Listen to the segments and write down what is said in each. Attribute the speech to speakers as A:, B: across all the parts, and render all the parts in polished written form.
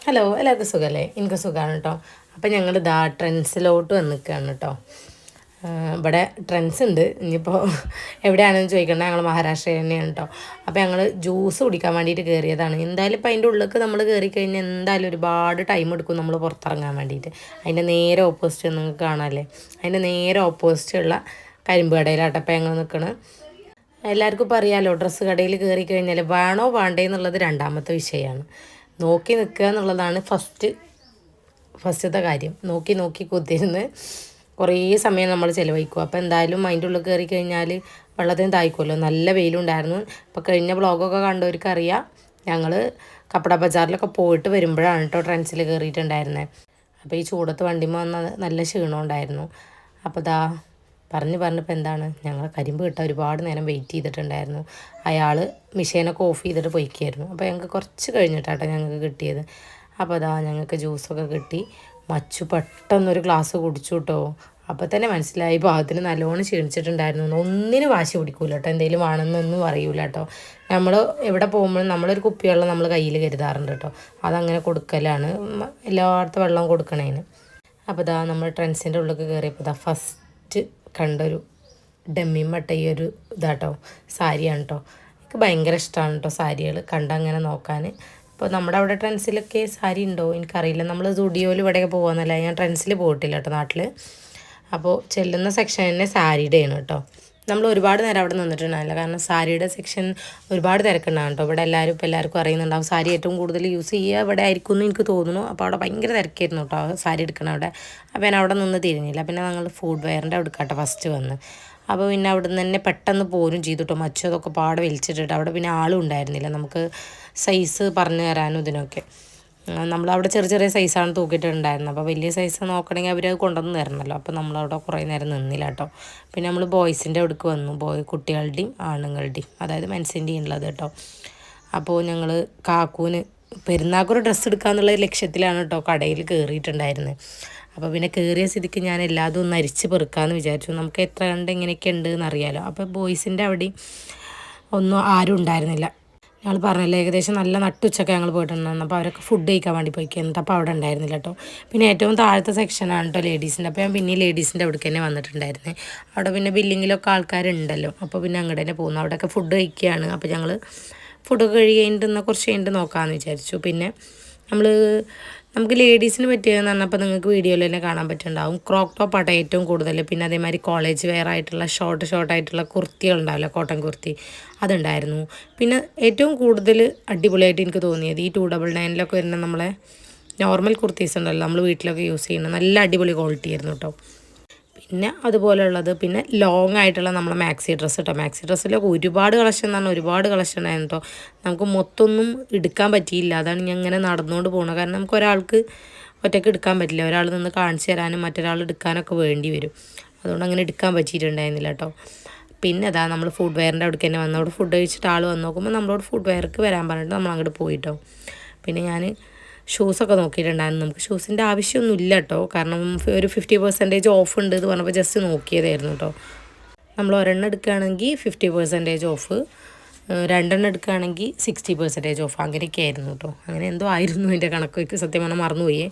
A: Hello എല്ലാവർക്കും സുഖമല്ലേ? എനിക്ക് സുഖമാണ് കേട്ടോ. അപ്പം ഞങ്ങൾ ട്രെൻഡ്സിലോട്ട് വന്നിക്കുകയാണ് കേട്ടോ. ഇവിടെ ട്രെൻഡ്സ് ഉണ്ട്. ഇനിയിപ്പോൾ എവിടെയാണെന്ന് ചോദിക്കണ്ട, ഞങ്ങൾ മഹാരാഷ്ട്രയിൽ തന്നെയാണ് കേട്ടോ. അപ്പോൾ ഞങ്ങൾ ജ്യൂസ് കുടിക്കാൻ വേണ്ടിയിട്ട് കയറിയതാണ്. എന്തായാലും ഇപ്പം അതിൻ്റെ ഉള്ളിലേക്ക് നമ്മൾ കയറി കഴിഞ്ഞാൽ എന്തായാലും ഒരുപാട് ടൈം എടുക്കും നമ്മൾ പുറത്തിറങ്ങാൻ വേണ്ടിയിട്ട്. അതിൻ്റെ നേരെ ഓപ്പോസിറ്റ് നിങ്ങൾക്ക് കാണാമല്ലേ, അതിൻ്റെ നേരെ ഓപ്പോസിറ്റ് ഉള്ള കരിമ്പ് കടയിലാട്ടോ അപ്പം ഞങ്ങൾ നിൽക്കുന്നത്. എല്ലാവർക്കും ഇപ്പോൾ അറിയാമല്ലോ, ഡ്രസ്സ് കടയിൽ കയറി കഴിഞ്ഞാൽ വേണോ വേണ്ടേ എന്നുള്ളത് രണ്ടാമത്തെ വിഷയമാണ്. നോക്കി നിൽക്കുക എന്നുള്ളതാണ് ഫസ്റ്റത്തെ കാര്യം. നോക്കി നോക്കി കുത്തിരുന്ന് കുറേ സമയം നമ്മൾ ചിലവഴിക്കും. അപ്പോൾ എന്തായാലും അതിൻ്റെ ഉള്ളിൽ കയറി കഴിഞ്ഞാൽ വെള്ളത്തിന് തായ്ക്കുമല്ലോ. നല്ല വെയിലുണ്ടായിരുന്നു. ഇപ്പോൾ കഴിഞ്ഞ ബ്ലോഗൊക്കെ കണ്ടവർക്ക് അറിയാം, ഞങ്ങൾ കപ്പട ബജാറിലൊക്കെ പോയിട്ട് വരുമ്പോഴാണ് കേട്ടോ ട്രെൻഡ്സിൽ കയറിയിട്ടുണ്ടായിരുന്നത്. അപ്പോൾ ഈ ചൂടത്ത് വണ്ടിമ്മ വന്ന നല്ല ക്ഷീണം ഉണ്ടായിരുന്നു. അപ്പോൾ പറഞ്ഞപ്പോൾ എന്താണ്, ഞങ്ങൾ കരിമ്പ് കിട്ടാൻ ഒരുപാട് നേരം വെയിറ്റ് ചെയ്തിട്ടുണ്ടായിരുന്നു. അയാൾ മിഷീനൊക്കെ ഓഫ് ചെയ്തിട്ട് പോയിക്കായിരുന്നു. അപ്പോൾ ഞങ്ങൾക്ക് കുറച്ച് കഴിഞ്ഞിട്ടാട്ടോ ഞങ്ങൾക്ക് കിട്ടിയത്. അപ്പോൾ ഞങ്ങൾക്ക് ജ്യൂസൊക്കെ കിട്ടി. മച്ചു പെട്ടെന്നൊരു ഗ്ലാസ് കുടിച്ചു കേട്ടോ. അപ്പോൾ തന്നെ മനസ്സിലായി ഭാഗത്തിന് നല്ലോണം ക്ഷീണിച്ചിട്ടുണ്ടായിരുന്നു. ഒന്നിനും വാശി പിടിക്കൂല കേട്ടോ, എന്തെങ്കിലും വേണമെന്നൊന്നും പറയൂല കേട്ടോ. നമ്മൾ എവിടെ പോകുമ്പോഴും നമ്മളൊരു കുപ്പിവെള്ളം നമ്മൾ കയ്യിൽ കരുതാറുണ്ട് കേട്ടോ. അതങ്ങനെ കൊടുക്കലാണ്, എല്ലായിടത്തും വെള്ളം കൊടുക്കണേന്. അപ്പോൾ നമ്മൾ ട്രെൻഡ്സിൻ്റെ ഉള്ളിൽ കയറിയപ്പോൾ ഫസ്റ്റ് കണ്ടൊരു ഡമ്മിമട്ട ഈ ഒരു ഇതാട്ടോ സാരിയാണ് കേട്ടോ. എനിക്ക് ഭയങ്കര ഇഷ്ടമാണ് കേട്ടോ സാരികൾ കണ്ടങ്ങനെ നോക്കാൻ. ഇപ്പോൾ നമ്മുടെ അവിടെ ട്രെൻഡ്സിലൊക്കെ സാരി ഉണ്ടോ എനിക്കറിയില്ല. നമ്മൾ സ്റ്റുഡിയോയിൽ ഇവിടെയൊക്കെ പോകുന്നല്ല, ഞാൻ ട്രെൻഡ്സിൽ പോയിട്ടില്ല കേട്ടോ നാട്ടിൽ. അപ്പോൾ ചെല്ലുന്ന സെക്ഷൻ തന്നെ സാരിയുടെയാണ് കേട്ടോ. നമ്മൾ ഒരുപാട് നേരം അവിടെ നിന്നിട്ടുണ്ടാവില്ല, കാരണം സാരിയുടെ സെക്ഷൻ ഒരുപാട് തിരക്കുണ്ടാകും കേട്ടോ. ഇവിടെ എല്ലാവർക്കും അറിയുന്നുണ്ടാവും സാരി ഏറ്റവും കൂടുതൽ യൂസ് ചെയ്യുക ഇവിടെ ആയിരിക്കും എന്ന് എനിക്ക് തോന്നുന്നു. അപ്പോൾ അവിടെ ഭയങ്കര തിരക്കായിരുന്നു കേട്ടോ സാരി എടുക്കണം അവിടെ. അപ്പോൾ ഞാൻ അവിടെ നിന്ന് തിരിഞ്ഞില്ല. പിന്നെ ഞങ്ങൾ ഫുഡ് വെയറിൻ്റെ അവിടെ കേട്ടോ ഫസ്റ്റ് വന്ന്. അപ്പോൾ പിന്നെ അവിടെ നിന്ന് തന്നെ പെട്ടെന്ന് പോരും ചെയ്തു കേട്ടോ. മച്ചതൊക്കെ പാടെ വലിച്ചിട്ടിട്ട് അവിടെ പിന്നെ ആളും ഉണ്ടായിരുന്നില്ല നമുക്ക് സൈസ് പറഞ്ഞു തരാനും ഇതിനൊക്കെ. നമ്മളവിടെ ചെറിയ ചെറിയ സൈസാണ് തൂക്കിയിട്ടുണ്ടായിരുന്നത്. അപ്പോൾ വലിയ സൈസ് നോക്കണമെങ്കിൽ അവർ അത് കൊണ്ടുവന്ന് തരണമല്ലോ. അപ്പോൾ നമ്മളവിടെ കുറേ നേരം നിന്നില്ല കേട്ടോ. പിന്നെ നമ്മൾ ബോയ്സിൻ്റെ അവിടേക്ക് വന്നു, കുട്ടികളുടെയും ആണുങ്ങളുടെയും, അതായത് മെൻസിൻ്റെയും ഉള്ളത് കേട്ടോ. അപ്പോൾ ഞങ്ങൾ കാക്കൂന് പെരുന്നാൾക്കൊരു ഡ്രസ്സ് എടുക്കാമെന്നുള്ള ലക്ഷ്യത്തിലാണ് കേട്ടോ കടയിൽ കയറിയിട്ടുണ്ടായിരുന്നത്. അപ്പോൾ പിന്നെ കയറിയ സ്ഥിതിക്ക് ഞാൻ എല്ലാതും ഒന്ന് അരിച്ച് പെറുക്കാമെന്ന് വിചാരിച്ചു. നമുക്ക് എത്ര കണ്ട് എങ്ങനെയൊക്കെ ഉണ്ട് എന്നറിയാലോ. അപ്പോൾ ബോയ്സിൻ്റെ അവിടെയും ഒന്നും ആരും ഉണ്ടായിരുന്നില്ല. ഞങ്ങൾ പറഞ്ഞല്ലോ ഏകദേശം നല്ല നട്ടുച്ചൊക്കെ ഞങ്ങൾ പോയിട്ടുണ്ടായിരുന്നു. അപ്പോൾ അവരൊക്കെ ഫുഡ് കഴിക്കാൻ വേണ്ടി പോയിക്കുന്നത്. അപ്പോൾ അവിടെ ഉണ്ടായിരുന്നില്ല കേട്ടോ. പിന്നെ ഏറ്റവും താഴത്തെ സെക്ഷനാണ് കേട്ടോ ലേഡീസിൻ്റെ. അപ്പോൾ ഞാൻ പിന്നെ ലേഡീസിൻ്റെ അവിടേക്ക് തന്നെ വന്നിട്ടുണ്ടായിരുന്നത്. അവിടെ പിന്നെ ബില്ലിങ്ങിലൊക്കെ ആൾക്കാരുണ്ടല്ലോ. അപ്പോൾ പിന്നെ അങ്ങോട്ട് തന്നെ പോകുന്നു. അവിടെയൊക്കെ ഫുഡ് കഴിക്കുകയാണ്. അപ്പോൾ ഞങ്ങൾ ഫുഡൊക്കെ കഴിഞ്ഞിട്ട് കുറച്ച് കഴിഞ്ഞിട്ട് നോക്കാമെന്ന് വിചാരിച്ചു. പിന്നെ നമുക്ക് ലേഡീസിന് പറ്റിയതെന്ന് പറഞ്ഞപ്പോൾ നിങ്ങൾക്ക് വീഡിയോയിൽ തന്നെ കാണാൻ പറ്റുന്നുണ്ടാവും. ക്രോപ്പ് ടോപ്പാട്ടോ ഏറ്റവും കൂടുതൽ. പിന്നെ അതേമാതിരി കോളേജ് വെയർ ആയിട്ടുള്ള ഷോർട്ടായിട്ടുള്ള കുർത്തികളുണ്ടാവില്ല, കോട്ടൺ കുർത്തി, അതുണ്ടായിരുന്നു. പിന്നെ ഏറ്റവും കൂടുതൽ അടിപൊളിയായിട്ട് എനിക്ക് തോന്നിയത് ഈ 299 വരുന്ന നമ്മളെ നോർമൽ കുർത്തീസ് ഉണ്ടല്ലോ, നമ്മൾ വീട്ടിലൊക്കെ യൂസ് ചെയ്യുന്ന നല്ല അടിപൊളി ക്വാളിറ്റി ആയിരുന്നു കേട്ടോ. പിന്നെ അതുപോലെയുള്ളത് പിന്നെ ലോങ് ആയിട്ടുള്ള നമ്മളെ മാക്സി ഡ്രസ്സ് കേട്ടോ. മാക്സി ഡ്രസ്സിലൊക്കെ ഒരുപാട് കളക്ഷൻ എന്ന് പറഞ്ഞാൽ ഒരുപാട് കളക്ഷൻ ആയിരുന്നു കേട്ടോ. നമുക്ക് മൊത്തമൊന്നും എടുക്കാൻ പറ്റിയില്ല. അതാണ് ഞാൻ ഇങ്ങനെ നടന്നുകൊണ്ട് പോകുന്നത്. കാരണം നമുക്ക് ഒരാൾക്ക് ഒറ്റയ്ക്ക് എടുക്കാൻ പറ്റില്ല. ഒരാൾ നിന്ന് കാണിച്ചു തരാനും മറ്റൊരാൾ എടുക്കാനൊക്കെ വേണ്ടി വരും. അതുകൊണ്ട് അങ്ങനെ എടുക്കാൻ പറ്റിയിട്ടുണ്ടായിരുന്നില്ല കേട്ടോ. പിന്നെ നമ്മൾ ഫുഡ് വെയറിൻ്റെ അവിടേക്ക് തന്നെ വന്നു. അവിടെ ഫുഡ് കഴിച്ചിട്ട് ആൾ വന്ന് നോക്കുമ്പോൾ നമ്മളോട് ഫുഡ് വെയർക്ക് വരാൻ പറഞ്ഞിട്ട് നമ്മൾ അങ്ങോട്ട് പോയിട്ടോ. പിന്നെ ഞാൻ ഷൂസൊക്കെ നോക്കിയിട്ടുണ്ടായിരുന്നു. നമുക്ക് ഷൂസിൻ്റെ ആവശ്യമൊന്നുമില്ല കേട്ടോ, കാരണം ഒരു 50% ഓഫ് ഉണ്ട് എന്ന് പറഞ്ഞപ്പോൾ ജസ്റ്റ് നോക്കിയതായിരുന്നു കേട്ടോ. നമ്മൾ ഒരെണ്ണം എടുക്കുകയാണെങ്കിൽ 50% ഓഫ്, രണ്ടെണ്ണം എടുക്കുകയാണെങ്കിൽ 60% ഓഫ്, അങ്ങനെയൊക്കെ ആയിരുന്നു കേട്ടോ. അങ്ങനെ എന്തോ ആയിരുന്നു എൻ്റെ കണക്കൊക്കെ, സത്യം പറഞ്ഞാൽ മറന്നുപോയി.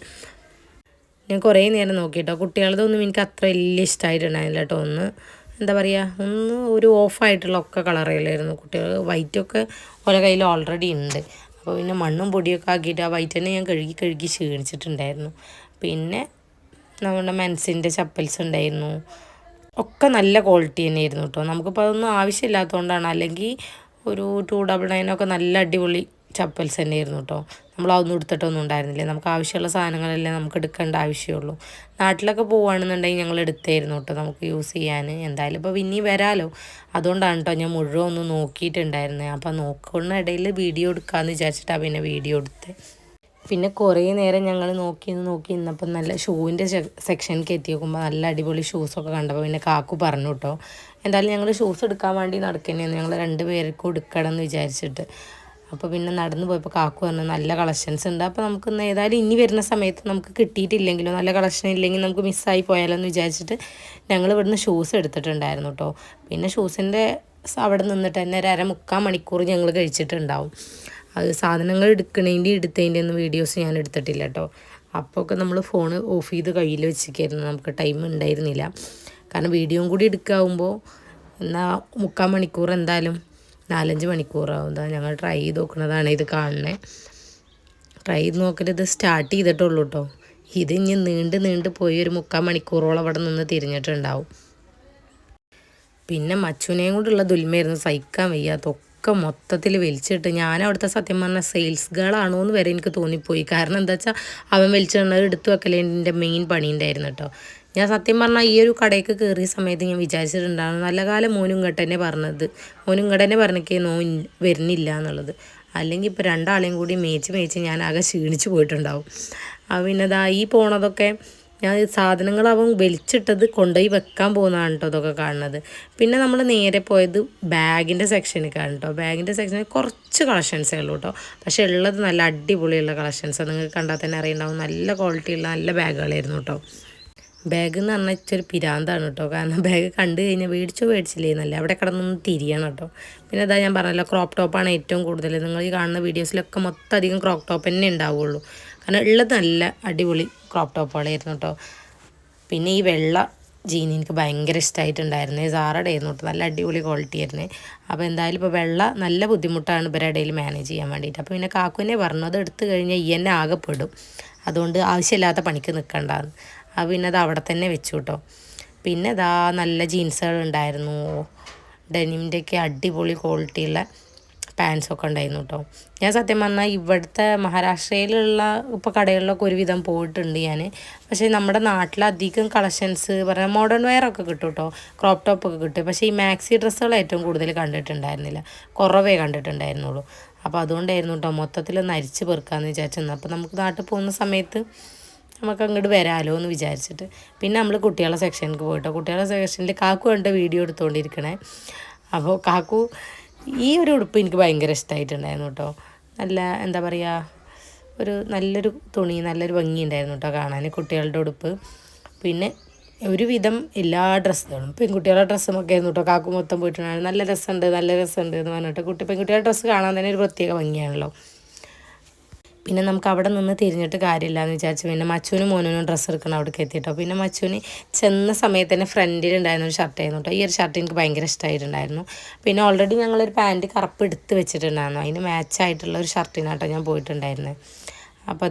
A: ഞാൻ കുറേ നേരം നോക്കി കേട്ടോ. കുട്ടികളതൊന്നും എനിക്ക് അത്ര വലിയ ഇഷ്ടമായിട്ടുണ്ടായില്ല കേട്ടോ. എന്താ പറയുക, ഒരു ഓഫായിട്ടുള്ള ഒക്കെ കളറിലായിരുന്നു. കുട്ടികൾ വൈറ്റൊക്കെ ഓരോ കയ്യിൽ ഓൾറെഡി ഉണ്ട്. അപ്പോൾ പിന്നെ മണ്ണും പൊടിയൊക്കെ ആക്കിയിട്ട് ആ വൈറ്റ് തന്നെ ഞാൻ കഴുകി ക്ഷീണിച്ചിട്ടുണ്ടായിരുന്നു. പിന്നെ നമ്മുടെ മെൻസിൻ്റെ ചപ്പൽസ് ഉണ്ടായിരുന്നു, ഒക്കെ നല്ല ക്വാളിറ്റി തന്നെയായിരുന്നു കേട്ടോ. നമുക്കിപ്പോൾ അതൊന്നും ആവശ്യമില്ലാത്തതുകൊണ്ടാണ്, അല്ലെങ്കിൽ ഒരു 299 നല്ല അടിപൊളി ചപ്പൽസ് തന്നെയായിരുന്നു കേട്ടോ. നമ്മളതൊന്നും എടുത്തിട്ടൊന്നും ഉണ്ടായിരുന്നില്ല. നമുക്ക് ആവശ്യമുള്ള സാധനങ്ങളല്ലേ നമുക്ക് എടുക്കേണ്ട ആവശ്യമുള്ളൂ. നാട്ടിലൊക്കെ പോവുകയാണെന്നുണ്ടെങ്കിൽ ഞങ്ങൾ എടുത്തായിരുന്നു കേട്ടോ നമുക്ക് യൂസ് ചെയ്യാൻ. എന്തായാലും ഇപ്പോൾ പിന്നെയും വരാമല്ലോ, അതുകൊണ്ടാണ് കേട്ടോ ഞാൻ മുഴുവൻ ഒന്ന് നോക്കിയിട്ടുണ്ടായിരുന്നത്. അപ്പോൾ നോക്കുന്ന ഇടയിൽ വീഡിയോ എടുക്കാമെന്ന് വിചാരിച്ചിട്ടാണ് പിന്നെ വീഡിയോ എടുത്തത്. പിന്നെ കുറേ നേരം ഞങ്ങൾ നോക്കി ഇന്നപ്പം നല്ല ഷൂവിൻ്റെ സെക്ഷനിലേക്ക് എത്തി നോക്കുമ്പോൾ നല്ല അടിപൊളി ഷൂസൊക്കെ കണ്ടപ്പോൾ പിന്നെ കാക്കു പറഞ്ഞു കേട്ടോ. എന്തായാലും ഞങ്ങൾ ഷൂസ് എടുക്കാൻ വേണ്ടി നടക്കുന്നതാണ്, ഞങ്ങൾ 2 പേർക്കും എടുക്കണം എന്ന് വിചാരിച്ചിട്ട്. അപ്പോൾ പിന്നെ നടന്നു പോയപ്പോൾ കാക്കു പറഞ്ഞു നല്ല കളക്ഷൻസ് ഉണ്ട്. അപ്പോൾ നമുക്ക് ഏതായാലും ഇനി വരുന്ന സമയത്ത് നമുക്ക് കിട്ടിയിട്ടില്ലെങ്കിലോ നല്ല കളക്ഷൻ ഇല്ലെങ്കിൽ നമുക്ക് മിസ്സായി പോയാലോ എന്ന് വിചാരിച്ചിട്ട് ഞങ്ങൾ ഇവിടുന്ന് ഷൂസ് എടുത്തിട്ടുണ്ടായിരുന്നു കേട്ടോ. പിന്നെ ഷൂസിൻ്റെ അവിടെ നിന്നിട്ട് തന്നെ 1.5 മണിക്കൂർ ഞങ്ങൾ കഴിച്ചിട്ടുണ്ടാവും. അത് സാധനങ്ങൾ എടുത്തതിൻ്റെ ഒന്നും വീഡിയോസ് ഞാൻ എടുത്തിട്ടില്ല കേട്ടോ. അപ്പോൾ ഒക്കെ നമ്മൾ ഫോൺ ഓഫ് ചെയ്ത് കയ്യിൽ വെച്ചിരിക്കായിരുന്നു, നമുക്ക് ടൈം ഉണ്ടായിരുന്നില്ല. കാരണം വീഡിയോയും കൂടി എടുക്കാവുമ്പോൾ എന്നാൽ 3/4 മണിക്കൂർ എന്തായാലും 4-5 മണിക്കൂറാവും. എന്താ ഞങ്ങൾ ട്രൈ ചെയ്ത് നോക്കുന്നതാണ് ഇത് കാണണേ. ട്രൈ ചെയ്ത് നോക്കിയിട്ട് ഇത് സ്റ്റാർട്ട് ചെയ്തിട്ടുള്ളൂ കേട്ടോ. ഇത് ഇനി നീണ്ട് പോയി ഒരു 3/4 മണിക്കൂറോളം അവിടെ നിന്ന് തിരിഞ്ഞിട്ടുണ്ടാവും. പിന്നെ മച്ചുവിനെയും കൊണ്ടുള്ള ദുൽമയായിരുന്നു, സഹിക്കാൻ വയ്യാത്തൊക്കെ മൊത്തത്തിൽ വലിച്ചിട്ട്. ഞാൻ അവിടുത്തെ സത്യം പറഞ്ഞാൽ സെയിൽസ് ഗേൾ ആണോ എന്ന് വരെ എനിക്ക് തോന്നിപ്പോയി. കാരണം എന്താ വെച്ചാൽ അവൻ വലിച്ചിടുന്നത് എടുത്തു വെക്കലേ എൻ്റെ മെയിൻ പണി ഉണ്ടായിരുന്നു കേട്ടോ. ഞാൻ സത്യം പറഞ്ഞാൽ ഈ ഒരു കടയ്ക്ക് കയറിയ സമയത്ത് ഞാൻ വിചാരിച്ചിട്ടുണ്ടായിരുന്നു നല്ല കാലം മോനും ഇങ്ങോട്ട് പറഞ്ഞേക്കേ വരുന്നില്ല എന്നുള്ളത്. അല്ലെങ്കിൽ ഇപ്പോൾ 2 ആളെയും കൂടി മേച്ച് ഞാൻ ആകെ ക്ഷീണിച്ച് പോയിട്ടുണ്ടാവും. പിന്നെ ഈ പോണതൊക്കെ ഞാൻ സാധനങ്ങൾ അവൻ വലിച്ചിട്ടത് കൊണ്ടുപോയി വെക്കാൻ പോകുന്നതാണ് കേട്ടോ ഇതൊക്കെ കാണുന്നത്. പിന്നെ നമ്മൾ നേരെ പോയത് ബാഗിൻ്റെ സെക്ഷനിലേക്കാണ് കേട്ടോ. ബാഗിൻ്റെ സെക്ഷനിൽ കുറച്ച് കളക്ഷൻസേ ഉള്ളൂ കേട്ടോ. പക്ഷേ ഉള്ളത് നല്ല അടിപൊളിയുള്ള കളക്ഷൻസ്, നിങ്ങൾക്ക് കണ്ടാൽ തന്നെ അറിയുണ്ടാവും. നല്ല ക്വാളിറ്റിയുള്ള നല്ല ബാഗുകളായിരുന്നു കേട്ടോ. ബാഗ് എന്ന് പറഞ്ഞാൽ ഇച്ചൊരു പിരാന്താണ് കേട്ടോ. കാരണം ബാഗ് കണ്ടു കഴിഞ്ഞാൽ മേടിച്ചില്ലേ എന്നല്ല, അവിടെ കിടന്നൊന്ന് തിരിയണം കേട്ടോ. പിന്നെ ഞാൻ പറഞ്ഞല്ലോ, ക്രോപ്പ് ടോപ്പാണ് ഏറ്റവും കൂടുതൽ. നിങ്ങൾ ഈ കാണുന്ന വീഡിയോസിലൊക്കെ മൊത്തം അധികം ക്രോപ്പ് ടോപ്പ് തന്നെ ഉണ്ടാവുകയുള്ളൂ. കാരണം ഉള്ളത് നല്ല അടിപൊളി ക്രോപ്പ് ടോപ്പുകളായിരുന്നു കേട്ടോ. പിന്നെ ഈ വെള്ള ജീൻ എനിക്ക് ഭയങ്കര ഇഷ്ടമായിട്ടുണ്ടായിരുന്നേ. സാറയുടെ ആയിരുന്നു കേട്ടോ, നല്ല അടിപൊളി ക്വാളിറ്റി ആയിരുന്നേ. അപ്പോൾ എന്തായാലും ഇപ്പോൾ വെള്ള നല്ല ബുദ്ധിമുട്ടാണ് ഇവരുടെ ഇടയിൽ മാനേജ് ചെയ്യാൻ വേണ്ടിയിട്ട്. അപ്പോൾ പിന്നെ കാക്കുവിനെ പറഞ്ഞു, അത് എടുത്തു കഴിഞ്ഞാൽ ഈ എന്നെ ആകെപ്പെടും, അതുകൊണ്ട് ആവശ്യമില്ലാത്ത പണിക്ക് നിൽക്കണ്ടെന്ന്. പിന്നെ അത് അവിടെ തന്നെ വെച്ചു കേട്ടോ. പിന്നെ നല്ല ജീൻസുകൾ ഉണ്ടായിരുന്നു, ഡെനിമിൻ്റെയൊക്കെ അടിപൊളി ക്വാളിറ്റിയുള്ള പാൻസൊക്കെ ഉണ്ടായിരുന്നു കേട്ടോ. ഞാൻ സത്യം പറഞ്ഞാൽ ഇവിടുത്തെ മഹാരാഷ്ട്രയിലുള്ള ഇപ്പോൾ കടകളിലൊക്കെ ഒരുവിധം പോയിട്ടുണ്ട് ഞാൻ. പക്ഷേ നമ്മുടെ നാട്ടിലധികം കളക്ഷൻസ് പറയാൻ മോഡേൺ വെയറൊക്കെ കിട്ടും കേട്ടോ, ക്രോപ്പ് ടോപ്പൊക്കെ കിട്ടും. പക്ഷേ ഈ മാക്സി ഡ്രസ്സുകൾ ഏറ്റവും കൂടുതൽ കണ്ടിട്ടുണ്ടായിരുന്നില്ല, കുറവേ കണ്ടിട്ടുണ്ടായിരുന്നുള്ളൂ. അപ്പോൾ അതുകൊണ്ടായിരുന്നു കേട്ടോ മൊത്തത്തിൽ നരിച്ച് പെറുക്കാമെന്ന് വിചാരിച്ചിരുന്നത്. അപ്പോൾ നമുക്ക് നാട്ടിൽ പോകുന്ന സമയത്ത് നമുക്ക് അങ്ങോട്ട് വരാമല്ലോ എന്ന് വിചാരിച്ചിട്ട്. പിന്നെ നമ്മൾ കുട്ടികളുടെ സെക്ഷനിലേക്ക് പോയിട്ടോ. കുട്ടികളുടെ സെക്ഷനിൽ കാക്കു കണ്ട വീഡിയോ എടുത്തുകൊണ്ടിരിക്കണേ. അപ്പോൾ കാക്കു ഈ ഒരു ഉടുപ്പ് എനിക്ക് ഭയങ്കര ഇഷ്ടമായിട്ടുണ്ടായിരുന്നു കേട്ടോ. നല്ല എന്താ പറയുക, നല്ലൊരു തുണി, നല്ലൊരു ഭംഗി ഉണ്ടായിരുന്നു കേട്ടോ കാണാൻ കുട്ടികളുടെ ഉടുപ്പ്. പിന്നെ ഒരുവിധം എല്ലാ ഡ്രസ്സുകളും പെൺകുട്ടികളുടെ ഡ്രസ്സുമൊക്കെ ആയിരുന്നു കേട്ടോ. കാക്കു മൊത്തം പോയിട്ടുണ്ടായിരുന്നു. നല്ല രസമുണ്ട് എന്ന് പറഞ്ഞിട്ട് പെൺകുട്ടികളുടെ ഡ്രസ്സ് കാണാൻ തന്നെ ഒരു പ്രത്യേക ഭംഗിയാണല്ലോ. പിന്നെ നമുക്ക് അവിടെ നിന്ന് തിരിഞ്ഞിട്ട് കാര്യമില്ല എന്ന് വിചാരിച്ചു പിന്നെ മച്ചുവിനും മോനും ഡ്രസ്സ് എടുക്കണം അവിടേക്ക് എത്തിയിട്ടോ. പിന്നെ മച്ചുവിന് ചെന്ന സമയത്ത് തന്നെ ഫ്രണ്ടിലുണ്ടായിരുന്ന ഒരു ഷർട്ടായിരുന്നു കേട്ടോ. ഈ ഒരു ഷർട്ട് എനിക്ക് ഭയങ്കര ഇഷ്ടമായിട്ടുണ്ടായിരുന്നു. പിന്നെ ഓൾറെഡി ഞങ്ങളൊരു പാൻറ്റ് കറുപ്പ് എടുത്ത് വെച്ചിട്ടുണ്ടായിരുന്നു, അതിന് മാച്ചായിട്ടുള്ള ഒരു ഷർട്ടിനാട്ടോ ഞാൻ പോയിട്ടുണ്ടായിരുന്നത്. അപ്പോൾ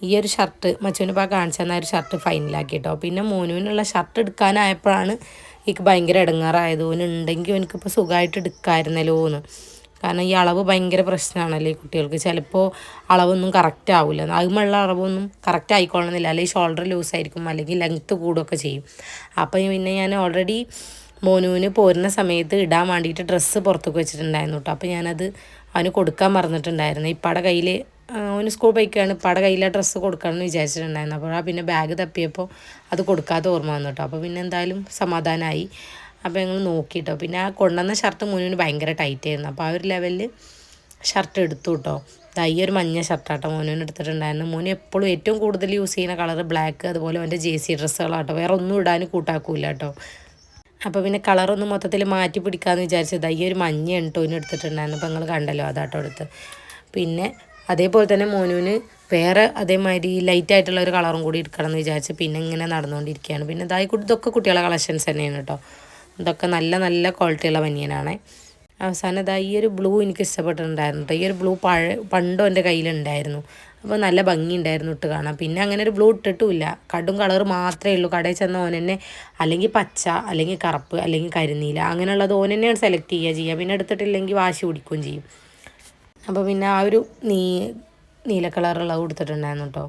A: ഈ ഒരു ഷർട്ട് മച്ചുവിന് ഇപ്പോൾ കാണിച്ചു തന്ന ഒരു ഷർട്ട് ഫൈനലാക്കി കേട്ടോ. പിന്നെ മോനുവിനുള്ള ഷർട്ട് എടുക്കാനായപ്പോഴാണ് എനിക്ക് ഭയങ്കര ഇടങ്ങാറായത്. ഓനുണ്ടെങ്കിൽ എനിക്കിപ്പോൾ സുഖമായിട്ട് എടുക്കാമായിരുന്നല്ലോ എന്ന്. കാരണം ഈ അളവ് ഭയങ്കര പ്രശ്നമാണല്ലോ ഈ കുട്ടികൾക്ക്. ചിലപ്പോൾ അളവൊന്നും കറക്റ്റ് ആവില്ല, അതുമുള്ള അളവൊന്നും കറക്റ്റ് ആയിക്കൊള്ളണമെന്നില്ല. അല്ലെങ്കിൽ ഷോൾഡർ ലൂസായിരിക്കും, അല്ലെങ്കിൽ ലെങ്ത്ത് കൂടുകയൊക്കെ ചെയ്യും. അപ്പോൾ പിന്നെ ഞാൻ ഓൾറെഡി മോനുവിന് പോരുന്ന സമയത്ത് ഇടാൻ വേണ്ടിയിട്ട് ഡ്രസ്സ് പുറത്തേക്ക് വെച്ചിട്ടുണ്ടായിരുന്നു കേട്ടോ. അപ്പോൾ ഞാനത് അവന് കൊടുക്കാൻ മറന്നിട്ടുണ്ടായിരുന്നു. ഇപ്പാടെ കയ്യിൽ അവന് സ്കൂൾ ബൈക്കാണ്, ഇപ്പാടെ കയ്യിൽ ആ ഡ്രസ്സ് കൊടുക്കാമെന്ന് വിചാരിച്ചിട്ടുണ്ടായിരുന്നു. അപ്പോൾ പിന്നെ ബാഗ് തപ്പിയപ്പോൾ അത് കൊടുക്കാതെ ഓർമ്മ വന്നു കേട്ടോ. അപ്പോൾ പിന്നെ എന്തായാലും സമാധാനമായി. അപ്പോൾ ഞങ്ങൾ നോക്കിയിട്ടോ. പിന്നെ ആ കൊണ്ടുവന്ന ഷർട്ട് മുന്നിന് ഭയങ്കര ടൈറ്റ് ആയിരുന്നു. അപ്പോൾ ആ ഒരു ലെവലിൽ ഷർട്ട് എടുത്തു കേട്ടോ. ഈ ഒരു മഞ്ഞ ഷർട്ടാട്ടോ മോനുവിന് എടുത്തിട്ടുണ്ടായിരുന്നു. മോന് എപ്പോഴും ഏറ്റവും കൂടുതൽ യൂസ് ചെയ്യുന്ന കളർ ബ്ലാക്ക്, അതുപോലെ അവൻ്റെ ജേഴ്സി ഡ്രസ്സുകളാട്ടോ. വേറെ ഒന്നും ഇടാനും കൂട്ടാക്കൂല കേട്ടോ. അപ്പോൾ പിന്നെ കളറൊന്നും മൊത്തത്തിൽ മാറ്റി പിടിക്കാമെന്ന് വിചാരിച്ചത് ഈ ഒരു മഞ്ഞ എണ്ണോന് എടുത്തിട്ടുണ്ടായിരുന്നു. അപ്പോൾ നിങ്ങൾ കണ്ടല്ലോ അതാട്ടോ എടുത്ത്. പിന്നെ അതേപോലെ തന്നെ മോനുവിന് വേറെ അതേമാതിരി ലൈറ്റായിട്ടുള്ള ഒരു കളറും കൂടി എടുക്കണം എന്ന് വിചാരിച്ച് പിന്നെ ഇങ്ങനെ നടന്നുകൊണ്ടിരിക്കുകയാണ്. പിന്നെ ഇതൊക്കെ കുട്ടികളുടെ കളക്ഷൻസ് തന്നെയാണ് കേട്ടോ. ഇതൊക്കെ നല്ല നല്ല ക്വാളിറ്റിയുള്ള ബനിയനാണ്. അവസാനം ഈ ഒരു ബ്ലൂ എനിക്ക് ഇഷ്ടപ്പെട്ടിട്ടുണ്ടായിരുന്നു കേട്ടോ. ഈ ഒരു ബ്ലൂ പണ്ടും എൻ്റെ കയ്യിലുണ്ടായിരുന്നു. അപ്പോൾ നല്ല ഭംഗി ഉണ്ടായിരുന്നു ഇട്ട് കാണാം. പിന്നെ അങ്ങനെ ഒരു ബ്ലൂ ഇട്ടിട്ടുമില്ല, കടും കളർ മാത്രമേ ഉള്ളൂ. കടയിൽ ചെന്ന ഓൻ തന്നെ അല്ലെങ്കിൽ പച്ച, അല്ലെങ്കിൽ കറുപ്പ്, അല്ലെങ്കിൽ കരിനീല, അങ്ങനെയുള്ളത് ഓൻ തന്നെയാണ് സെലക്ട് ചെയ്യുക. പിന്നെ എടുത്തിട്ടില്ലെങ്കിൽ വാശി പിടിക്കുകയും ചെയ്യും. അപ്പോൾ പിന്നെ ആ ഒരു നീല കളറുള്ളത് കൊടുത്തിട്ടുണ്ടായിരുന്നു കേട്ടോ.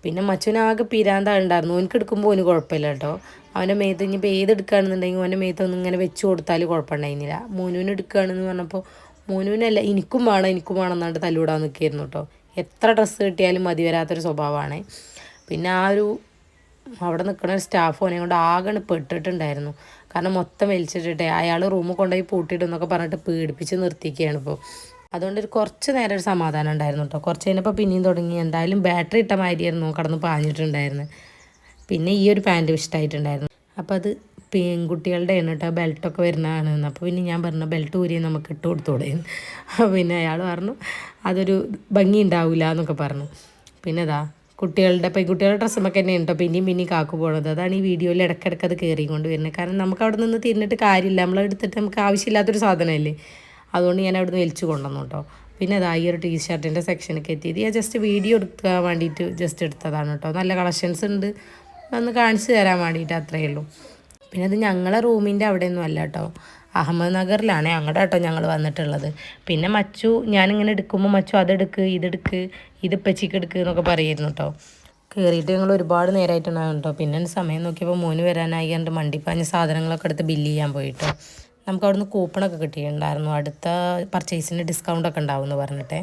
A: പിന്നെ മച്ചുവിനാകെ പിരാന്താണ്ടായിരുന്നു. ഓനിക്ക് എടുക്കുമ്പോൾ ഓന് കുഴപ്പമില്ല കേട്ടോ. അവൻ്റെ മേത്ത് ഇനിയിപ്പോൾ ഏതെടുക്കുകയാണെന്നുണ്ടെങ്കിൽ അവൻ്റെ മേത്തൊന്നും ഇങ്ങനെ വെച്ച് കൊടുത്താൽ കുഴപ്പമുണ്ടായിരുന്നില്ല. മോനുവിന് എടുക്കുകയാണെന്ന് പറഞ്ഞപ്പോൾ മോനുവിനല്ല എനിക്കും വേണം എന്നാണ്ട് തല്ലൂടാൻ നിൽക്കുകയായിരുന്നു കേട്ടോ. എത്ര ഡ്രസ്സ് കിട്ടിയാലും മതി വരാത്തൊരു സ്വഭാവമാണ്. പിന്നെ അവിടെ നിൽക്കുന്ന ഒരു സ്റ്റാഫ് ഓനെ കൊണ്ട് ആകെ പെട്ടിട്ടുണ്ടായിരുന്നു. കാരണം മൊത്തം വലിച്ചിട്ടിട്ടേ അയാൾ റൂമിൽ കൊണ്ടുപോയി പൂട്ടിയിട്ടെന്നൊക്കെ പറഞ്ഞിട്ട് പീഡിപ്പിച്ച് നിർത്തിക്കുകയാണ് ഇപ്പോൾ. അതുകൊണ്ട് കുറച്ച് നേരം ഒരു സമാധാനം ഉണ്ടായിരുന്നു കേട്ടോ. കുറച്ച് കഴിഞ്ഞപ്പോൾ പിന്നെയും തുടങ്ങി. എന്തായാലും ബാറ്ററി ഇട്ട മാതിരിയായിരുന്നു കടന്ന് പാഞ്ഞിട്ടുണ്ടായിരുന്നു. പിന്നെ ഈ ഒരു പാൻറ്റും ഇഷ്ടമായിട്ടുണ്ടായിരുന്നു. അപ്പോൾ അത് പെൺകുട്ടികളുടെ കേട്ടോ ബെൽറ്റൊക്കെ വരുന്നതാണ്. അപ്പോൾ പിന്നെ ഞാൻ പറഞ്ഞു ബെൽറ്റ് ഊരി നമുക്ക് ഇട്ട് കൊടുത്തൂടെ. പിന്നെ അയാൾ പറഞ്ഞു അതൊരു ഭംഗി ഉണ്ടാവില്ല എന്നൊക്കെ പറഞ്ഞു. പിന്നെ പെൺകുട്ടികളുടെ ഡ്രസ്സൊക്കെ തന്നെ ഉണ്ടോ പിന്നെയും കാക്കു പോകണത്. അതാണ് ഈ വീഡിയോയിൽ ഇടയ്ക്കിടയ്ക്ക് അത് കയറിക്കൊണ്ട് വരുന്നത്. കാരണം നമുക്ക് അവിടെ നിന്ന് തിരിഞ്ഞിട്ട് കാര്യമില്ല, നമ്മളെടുത്തിട്ട് നമുക്ക് ആവശ്യമില്ലാത്തൊരു സാധനമല്ലേ. അതുകൊണ്ട് ഞാൻ അവിടെ നിന്ന് വലിച്ചു കൊണ്ടുവന്നു കേട്ടോ. പിന്നെ ഈ ഒരു ടീഷർട്ടിൻ്റെ സെക്ഷനൊക്കെ എത്തിയത് ഞാൻ ജസ്റ്റ് വീഡിയോ എടുക്കാൻ വേണ്ടിയിട്ട് ജസ്റ്റ് എടുത്തതാണ് കേട്ടോ. നല്ല കളക്ഷൻസ് ഉണ്ട്, ഒന്ന് കാണിച്ചു തരാൻ വേണ്ടിയിട്ട് അത്രയേ ഉള്ളൂ. പിന്നെ അത് ഞങ്ങളെ റൂമിൻ്റെ അവിടെയൊന്നും അല്ല കേട്ടോ, അഹമ്മദ് നഗറിലാണ് അങ്ങോട്ട് കേട്ടോ ഞങ്ങൾ വന്നിട്ടുള്ളത്. പിന്നെ മച്ചു ഞാനിങ്ങനെ എടുക്കുമ്പോൾ മച്ചു അതെടുക്ക് ഇതെടുക്ക് ഇതിപ്പച്ചിക്ക് എടുക്ക് എന്നൊക്കെ പറയുമായിരുന്നു കേട്ടോ. കയറിയിട്ട് ഞങ്ങൾ ഒരുപാട് നേരമായിട്ടുണ്ടാകും കേട്ടോ. പിന്നെ സമയം നോക്കിയപ്പോൾ മോന് വരാനായി കണ്ട് മണ്ടിപ്പാഞ്ഞ സാധനങ്ങളൊക്കെ എടുത്ത് ബില്ല് ചെയ്യാൻ പോയിട്ടോ. നമുക്ക് അവിടുന്ന് കൂപ്പണൊക്കെ കിട്ടിയിട്ടുണ്ടായിരുന്നു, അടുത്ത പർച്ചേസിന് ഡിസ്കൗണ്ടൊക്കെ ഉണ്ടാവും എന്ന് പറഞ്ഞിട്ട്.